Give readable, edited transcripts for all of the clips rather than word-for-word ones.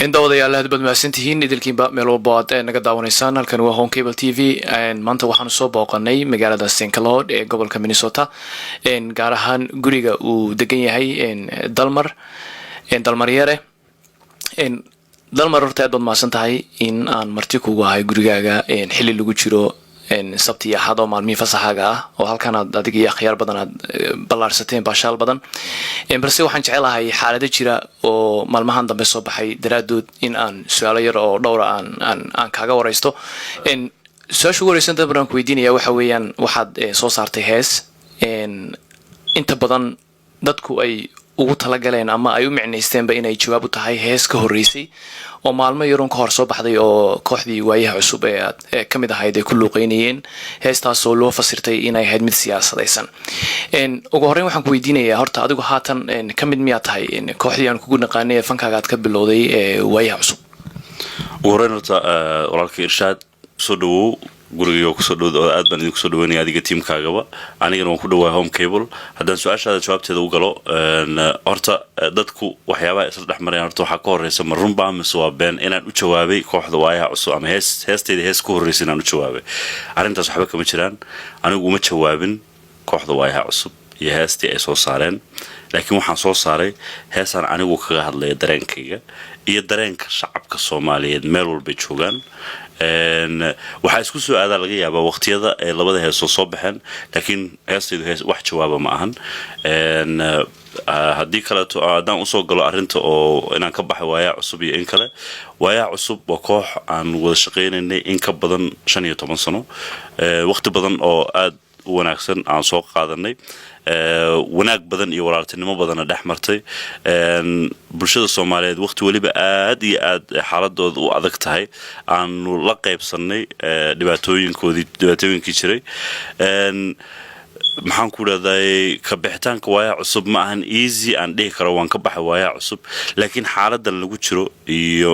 inta wadayaal aad baad mahadsantihiin idilkiinba meel walba aad naga daawanaysaan halkan waa Home Cable TV maanta waxaan soo booqanay magaalada St. Cloud ee gobolka Minnesota gaar ahaan guriga uu degan yahay Dalmar yare Dalmar horta aad baad mahadsan tahay in aan marti kugu ahay gurigaaga xilli lagu jiro sabti axad oo maalmihi fasaxaaga ah oo halkan adiga iyo akhyaar badan aad ballaarsateen baashaal badan balse waxaan jecelahay xaalado jira oo maalmahan dambe soo baxay daraadood in aan su'aalo yar oo dhowr aan kaaga wareysto su'aasha ugu horeysan dad badan ku weydiinaya waxa weeyaan waxaad soo saartay hees inta badan dadku ay ugu talagaleen ama ay u micnaysteenba inay jawaab u tahay hees ka horeysay oo maalmo yaroon ka hor soo baxday oo kooxdii waayaha cusub ee kamid ahayd ay ku luuqeynayeen heestaas oo loo fasirtay inay ahayd mid siyaasadaysan ugu horreyn waxaan ku weydiinayaa horta adigu haatan kamid miyaa tahay kooxdii aan kugu naqaanay fankaaga aad ka bilowday waayaha cusub ugu horreyn horta walaalka irshaad soo dhawow guriga ku soo dhaw aad baan idinku soo dhaweynaya adiga teamkaagaba anigana waan ku dhawahay Home Cable haddaan su'aashaada jawaabteeda u galo horta dadku waxyaabaha isla dhexmarayaan horta waxaa ka horeysa ma runba mise waa been inaan u jawaabay kooxda waayaha cusub ama heesteeda hees ku horeysa inaan u jawaabay arrintaas waxba kama jiraan anigu uma jawaabin kooxda waayaha cusub iyo heestii ay soo saareen laakiin waxaan soo saaray heesaan anigu kaga hadlaya dareenkayga iyo dareenka shacabka Soomaaliyeed meel walba joogaan waxa isku soo aadaa laga yaabaa waqtiyada ay labada hees soo baxeen laakiin heesteedu hees wax jawaaba ma ahan haddii kale haddaan usoo galo arrinta oo inaan ka baxay waayaha cusub iyo in kale waayaha cusub waa koox aan wada shaqaynaynay in ka badan 15 sano waqti badan oo aad u wanaagsan aan soo qaadanay wanaag badan iyo walaaltinimo badan dhex martay bulshada Soomaaliyeed waqti waliba aad iyo aad xaaladooda u adag tahay aanu la qaybsanay dhibaatooyinkii jiray maxaan ku raadayay ka bixitaanka waayaha cusub ma ahan easy aan dhihi karo waan ka baxay waayaha cusub laakiin xaaladan lagu jiro iyo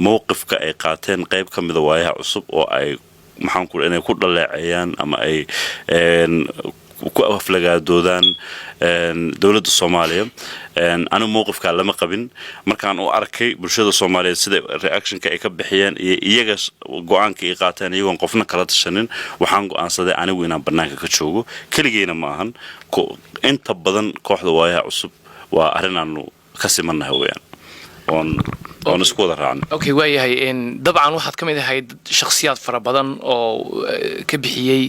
mowqifka ay qaateen qayb ka mid ah waayaha cusub oo ay maxaan ku inay ku dhaleecayaan ama ay ku aflagaadoodaan dawladda Soomaaliya anu mowqifka lama qabin markaan u arkay bulshada Soomaaliyeed sida reactionka ay ka bixiyeen iyo iyaga go'aanka ay qaateen iyagoon qofna kala tashanin waxaan go'aansaday anigu inaan banaanka ka joogo kaligeena ma ahan inta badan kooxda waayaha cusub waa arrin aanu ka simanahay weeyaan on isku wada raacnay okay waayahay dabcan waxaad kamid ahayd shakhsiyaad fara badan oo ka bixiyay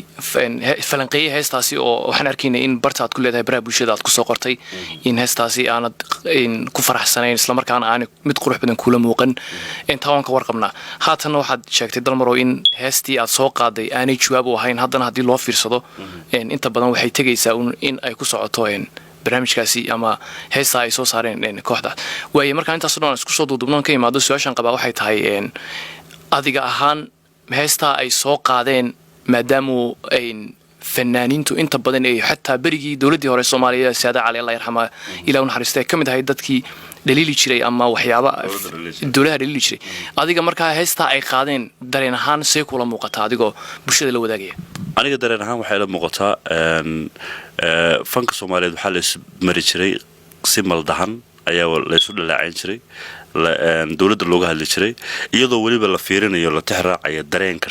falanqeeyay heestaasi oo waxaan arkaynaa in barta aad ku leedahay baraha bulshada aad ku soo qortay in heestaasi aanad ku faraxsanayn isla markaana aan mid qurux badan kula muuqan inta waan ka warqabnaa haatan waxaad sheegtay Dalmaro in heestii aad soo qaaday aanay jawaab u ahayn haddana haddii loo fiirsado inta badan waxay tagaysaa in ay ku socoto barnaamijkaasi ama heesta ay soo saareen kooxda waaye markaan intaas oo dhan isku soo duubnaan ka imaado su'aashan qaba waxay tahay adiga ahaan heesta ay soo qaadeen maadaama ay fanaaniintu inta badan ay xataa berigii dawladii hore Soomaaliya Saada Cali Allah yarxama ilaa naxariistay kamid ahay dadkii daliili jiray ama waxyaaba dawladda daliili jiray adiga markaa heesta ay qaadeen dareen ahaan see kula muuqata adigoo bulshada la wadaagaya aniga dareen ahaan waxay la muuqataa fanka Soomaaliyeed waxa la mari jiray si maldahan ayaa la isu dhalaacin jiray dawladda looga hadli jiray iyadoo waliba la fiirinayo la tixraacayo dareenka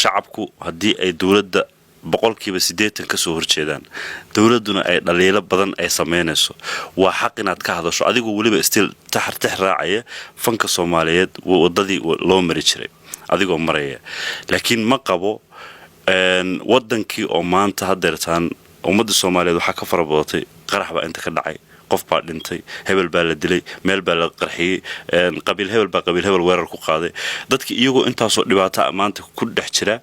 shacabku haddii ay dawladda boqolkiiba 80 ka soo horjeedaan dawladuna ay dhaliilo badan ay sameynayso waa xaq inaad ka hadasho adigu waliba still tixraacaya fanka Soomaaliyeed wadadii loo mari jiray adigoo maraya laakiin ma qabo wadankii oo maanta hadeertaan ummadda Soomaaliyeed waxa ka farabadatay qarax baa inta ka dhacay qof baa dhintay hebel baa la dilay meel baa la qarxiyay qabiil hebel weerar ku qaaday dadkii iyagoo intaas oo dhibaato maanta ku dhex jira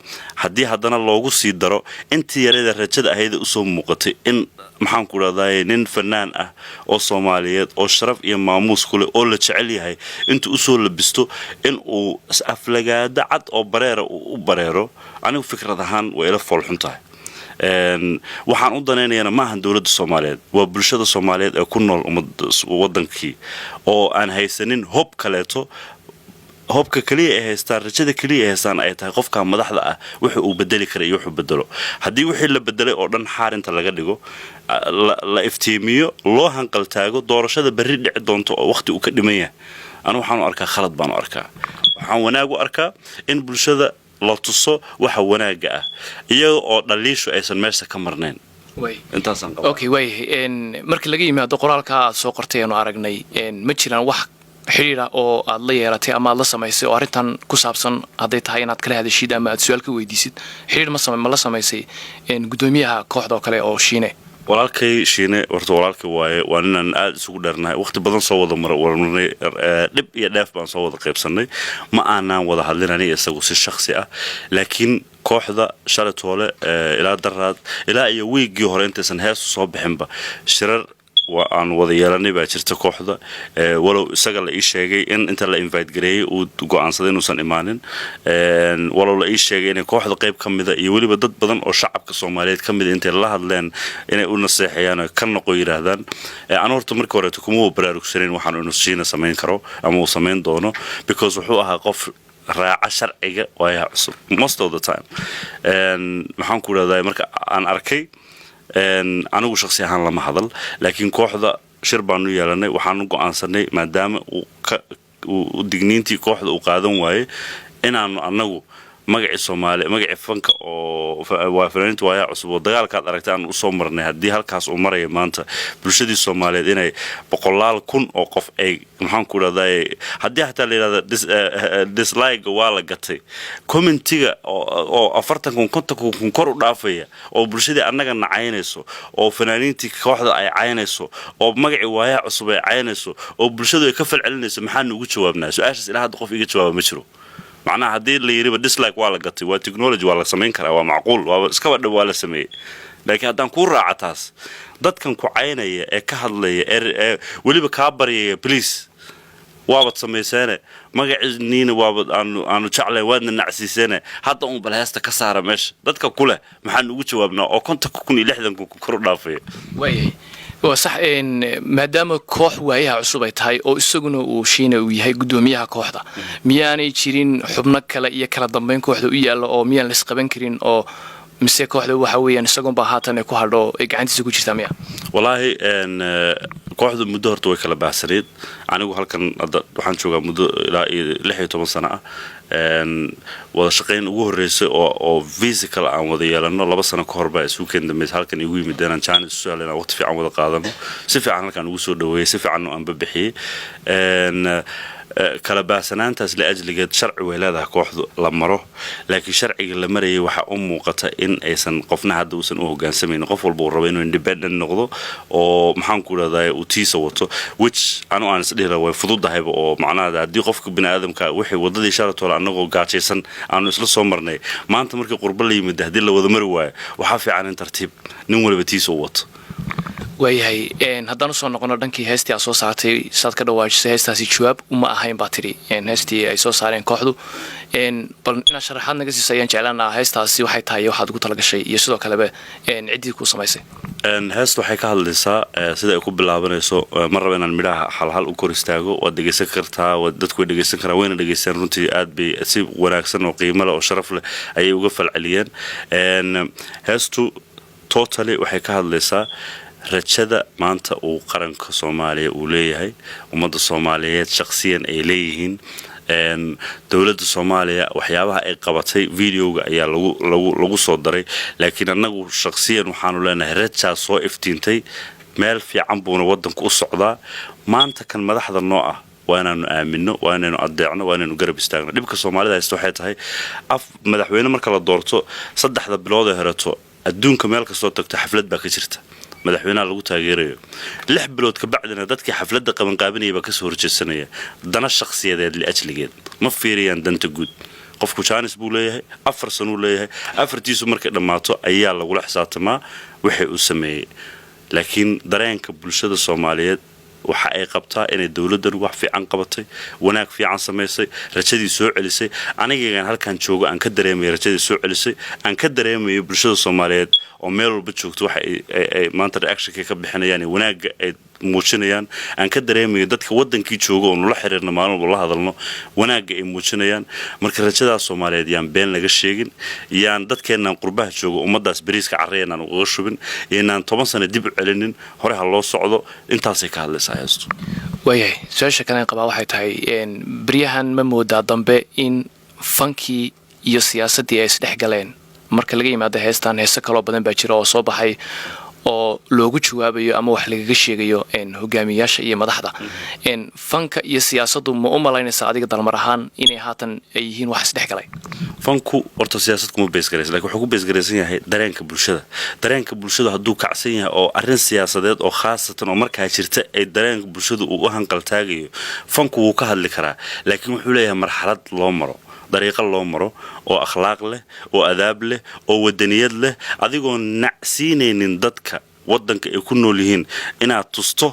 haddii haddana loogu sii daro intii yarada rajada ahayd u soo muuqatay in maxaan ku raadayay nin fanaan ah oo Soomaaliyeed oo sharaf iyo maamuus ku leh oo la jecel yahay inta u soo labisto in uu aflagaada cad oo bareero anigu fikrad ahaan way la foolxuntahay waxaan u danaynayaa ma ahan dawladda Soomaaliyeed waa bulshada Soomaaliyeed ee ku nool wadankii oo aan haysanin hub kaleeto hubka kaliya ee haystaan rajada kaliya ee haystaan ay tahay qofka madaxda ah wuxuu u bedeli karay iyo wuxuu bedelo haddii wixii la bedelay oo dhan xaarinta laga dhigo la iftiimiyo loo hanqal taago doorashada berri dhici doonto oo waqti uu ka dhiman yahay أنا وحنا أركا خلط بانو أركا وحنا وناجو أركا إن بالشدة لا تصو وح وناجة إياه دليش أيسن ماشة كمرنين way أنت أصلاً okay way markii laga yimaado qoraalka aad soo qortay aanu aragnay ma jiraan wax xiriira oo aad la yeelatay ama aad la samaysay oo arintan ku saabsan haday tahay inaad kala hadashid ama aad su'aal ka weydiisid xiriir ma la samaysay gudoomiyaha kooxda kale oo Shiine walaalkay Shiine warta walaalkay waaye waan inaan aad isugu dharnahay waqti badan soo wada marnay dib iyo dhaaf baan soo wada qaybsanay ma aanan wada hadlinani isagu si shakhsi ah laakiin kooxda shalatoole ilaa daraad ilaa iyo weegii hore intaysan hees soo bixinba shirar وأن وضيالني بأجرت كوحدة ولو استقل إيش شيء إن أنت لا invite جري وتقو أنصدين وسن إيمانين ولو لا إيش شيء إن كوحدة قيب كم إذا يولي بدت بدن أو شعب كصوماليات كم إذا أنت الله هذلين إن يقول نصيحة يعني كنا قوير هذا أنا ورتمر كورتكم هو براركسرين وحنا نسينا سمين كرو أما سمين دونه because وحوها قف راعي شرعية ويا عصب most of the time محن كورة ذا مرك أنا أركي أنا وشخصيا هان لما هذل لكن كوحدة شربانو يالني وحانو قانسني مادام ودقنينتي كوحدة وقادم واي إن أنا magaci Soomaali magaci fanka oo waafinaynta waa cusub oo dagaalka aragtaan u soo marnay hadii halkaas uu maray maanta bulshadii Soomaaliyeed inay boqolaal kun oo qof ay maxaan ku raday hadii hatta la yiraahdo dislike waa la gatay commentiga oo 40 kun 50 kun kor u dhaafaya oo bulshadii annaga nacaynayso oo fanaaniintii kooxda ay caynayso oo magaci waa cusub ay caynayso oo bulshadu ay ka falcelinayso maxaan ugu jawaabnaa su'aashaas ilaa hadda qof iga jawaab ma jiro معناها هدي اللي يريد dislike ولا قطي وتكنولوجي ولا سمين كره ومعقول واسكبد ولا سمي لكن هدان كون راعتاس dadkan ku caynaya ee ka hadlaya waliba ka bariya please waabad sameysana magaciisniina waabad aanu jeclay waadna nacsiisana hadda uu balheesta ka saara meesha dadka kule maxaan ugu jawaabnaa oo 50,000 ku kor dhaafay way وصح إن مادام كوح وياها عصوبة تاي أو السجن وشينا وياها قدوميها كوحدة مياني تشيرين حبناك كلا كلا ضمن كوحدة ويا أو ميان لسقبن كرين أو مسك كوحدة وحويا السجن بهاتنا كوحدة إجعانتي سكوت شتامية والله إن كوحدة مدهر توي كلا بعسريد أنا وحال كان وحن شو مدة لا لحية 8 سنة وشقين ugu horeysay oo physical aan wada yeelano 2 sano ka hor baa isku keenday halkan igu yimidaan channel su'aalana waqti fiican wada qaadano si fiican halkan ugu soo dhaweeyay si fiican aan babixiyay kala baasanaantaas la ajligeed sharci weeladaha kooxdu la maro laakiin sharciga la marayay waxa u muuqata in aysan qofna hadda uusan u hoggaansameyn qof walba uu rabo inuu independent noqdo oo maxaan ku raday uu tiisa wato which anu aan isdheela way fududahay oo macnaheedu hadii qofka bini'aadamka wixii wadadii sharatool anagoo gaajaysan aanu isla soo marnay maanta markii qurba la yimid hadii la wada mari waayo waxa fiican in tartiib nin walba tiisa wato وياي هذا نص نقولنا دنكي هستي أساس ساعتي ساعات كده واجس هستي شواب وما أهين باتري هستي أساس ساعتين كحدو بلنا شرحنا جزء سيان جعلنا هستي وحي تاي وحد قلت لك شيء يسوع كلامه عدي كوسا ما يصير هست وحي كهاللسا سيدا يكون بالعبنيسو مرة بين الملاها حل وكورستاجو ودقي سكرتها ودتكو دقي سكرها وين دقي سنرتي عاد بسيب وناكسن وقيمة أو شرف له أي وقف العليان هستو totally وحي كهاللسا rajada maanta uu qaranka Soomaaliya uu leeyahay ummadda Soomaaliyeed shakhsiyan ay leeyihiin dawladda Soomaaliya waxyaabaha ay qabatay videoga ayaa lagu soo daray laakiin anagu shakhsiyan waxaanu leenahay raja soo iftiintay meel fiican buuna wadanka u socdaa maanta kan madaxda noo ah waanaanu aamino waanaanu adeecno waanaanu garab istaagno dhibka Soomaalida haysto waxay tahay madaxweyne marka la doorto 3 bilood ee herato adduunka meel kasta oo tagto xaflad baa ka jirta madaxweynaha lagu taageerayo 6 bilood ka bacdina dadkii xafladda qaban qaabinayba ka soo horjeesanaya dana shakhsiyadeed li ajligeed ma fiiriyaan danta guud qofku chance buu leeyahay 4 sano leeyahay afartiisu markay dhamaato ayaa lagu la xisaabtamaa wixii uu sameeyay laakiin dareenka bulshada Soomaaliyeed waxa ay qabtaa inay dawladdan wax fiican qabatay wanaag fiican sameysay rajadii soo celisay aniga halkan joogo aan ka dareemay rajadii soo celisay aan ka dareemay bulshada Soomaaliyeed oo meel walba joogto waxa ay maanta reaction ka bixinayaan wanaag ay muujinayaan aan ka dareemayo dadka wadankii jooga oo nula xiriirna maalin walba la hadalno wanaaga ay muujinayaan marka rajada Soomaaliyeed yaan been laga sheegin yaan dadkeenan qurbaha jooga ummadaas bariiska carreeyaan uga shubin inaan 10 sano dib u celinin hore ha loo socdo intaas ay ka hadlaysaa heestu wayahay su'aasha kale qabaa waxay tahay bariyahan ma moodaa dambe in funky iyo siyaasadii ay isdhex galeen marka laga yimaado heestan heeso kale badan baa jira oo soo baxay oo loogu jawaabayo ama wax laga sheegayo hogaamiyaasha iyo madaxda fanka iyo siyaasaddu ma u malaynaysaa adiga dalmar ahaan inay haatan ay yihiin wax isdhex galay fanku horta siyaasad kuma bees garaysan laakiin wuxuu ku bees garaysan yahay dareenka bulshada hadduu kacsan yahay oo arrin siyaasadeed oo khaasatan oo markaa jirta ay dareenka bulshada u hanqal taagayo fanku wuu ka hadli karaa laakiin wuxuu leeyahay marxalad loo maro dariiqo loo maro oo akhlaaq leh oo adaab leh oo wadaniyad leh adigoo nacsiinaynin dadka wadanka ay ku nool yihiin inaad tusto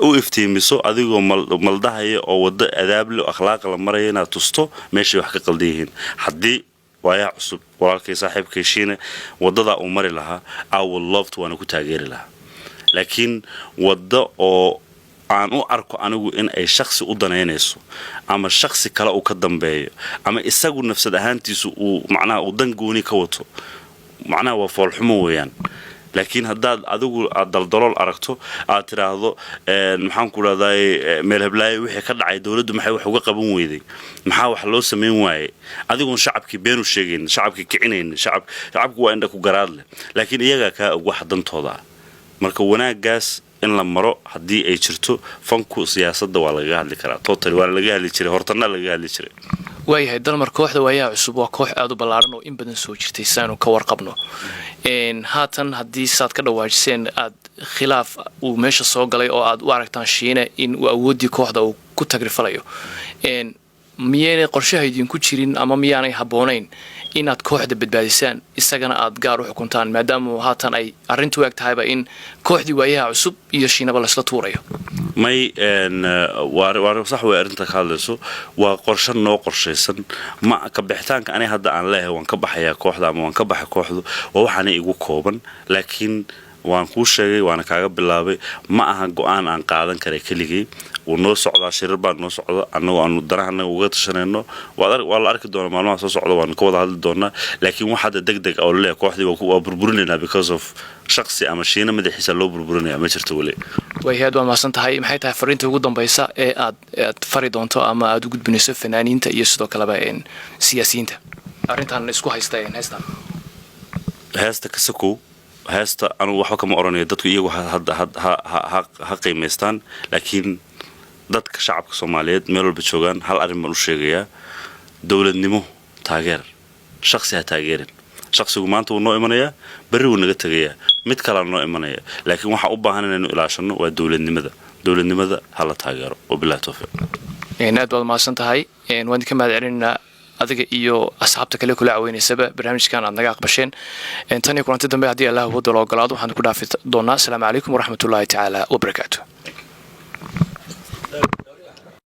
u iftiimiso adigoo maldahaya oo wada adaab leh oo akhlaaq la maraya inaad tusto meeshay wax ka qaldan yihiin haddii wayaha cusub walaalkay saaxiibkay shiine wadada uu mari lahaa I would love to waana ku taageeri lahaa laakiin wada oo aan u arko anigu in ay shakhsi u daneynayso ama shakhsi kale uu ka dambeeyo ama isagu nafsad ahaantiisu uu macnaha u dan gooni ka wato macnaha waa foolxumo weeyaan laakiin haddaad adigu aad daldalool aragto aad tiraahdo maxaan ku raadayay meel hablaay wixii ka dhacay dawladdu maxay wax uga qaban weyday maxaa wax loo sameyn waayay adigu shacabkii beenu sheegeen shacabkii kicinayn shacabku waa indha ku garaad leh laakiin iyaga ka ugu xadantooda marka wanaagaas in la maro haddii ay jirto fanku siyaasadda waa laga hadli karaa total waa laga hadli jiray hortana laga hadli jiray wayahay dalmar kooxda wayaha cusub waa koox aad u ballaaran oo in badan soo jirtay saanu ka warqabno haatan haddii saad ka dhawaajiseen aad khilaaf uu meesha soo galay oo aad u aragtaan shiine in uu awoodii kooxda uu ku tagrifalayo miyaanay qorshaha idinku jirin ama miyaanay habboonayn inaad kooxda badbaadisaan isagana aad gaar u xukuntaan maadaama haatan ay arrintu eg tahayba in kooxdii waayaha cusub iyo shiinaba laysla tuurayo may waa sax way arrinta ka hadlayso waa qorshe noo qorshaysan ma ka bixitaanka anay hadda aan leeyahay waan ka baxayaa kooxda ama waan ka baxay kooxdu waa waxaanay igu kooban laakiin waan kuu sheegay waana kaaga bilaabay ma aha go'aan aan qaadan karay keligay wuu noo socdaa shirar baan noo socda annagoo aanu darahana uga tashanayno waa la arki doonaa maalmaha soo socda waan ka wada hadli doonaa laakiin wax hadda degdeg oo leeyahay kooxdii waa burburinaynaa because of shakhsi ama shiina madaxiisa loo burburinaya ma jirto weli wayahaad waa mahadsan tahay maxay tahay fariinta ugu dambaysa ee aad fari doonto ama aad u gudbinayso fanaaniinta iyo sidoo kaleba siyaasiyiinta arrintan isku haysta heestan heesta kasakow heesta anu waxba kama oranayo dadku iyagu ha qiimaystaan laakiin dadka shacabka Soomaaliyeed meel walba joogaan hal arrin baan u sheegayaa dawladnimo taageer shakhsi ha taageerin shakhsigu maanta wuu noo imanayaa berri wuu naga tagayaa mid kale noo imanaya laakiin waxa u baahan inaynu ilaashano waa dawladnimada hala taageero wabillahi tawfiiq aad baad mahadsan tahay waan ka mahadcelinaynaa adiga iyo asxaabta kale kula caawineysaba barnaamijkan aad naga aqbasheen tan iyo kulanti dambe haddii Allah uu wada ogolaado waxaan ku dhaafi doonaa assalaamu calaykum waraxmatullaahi tacaala wabarakaatuh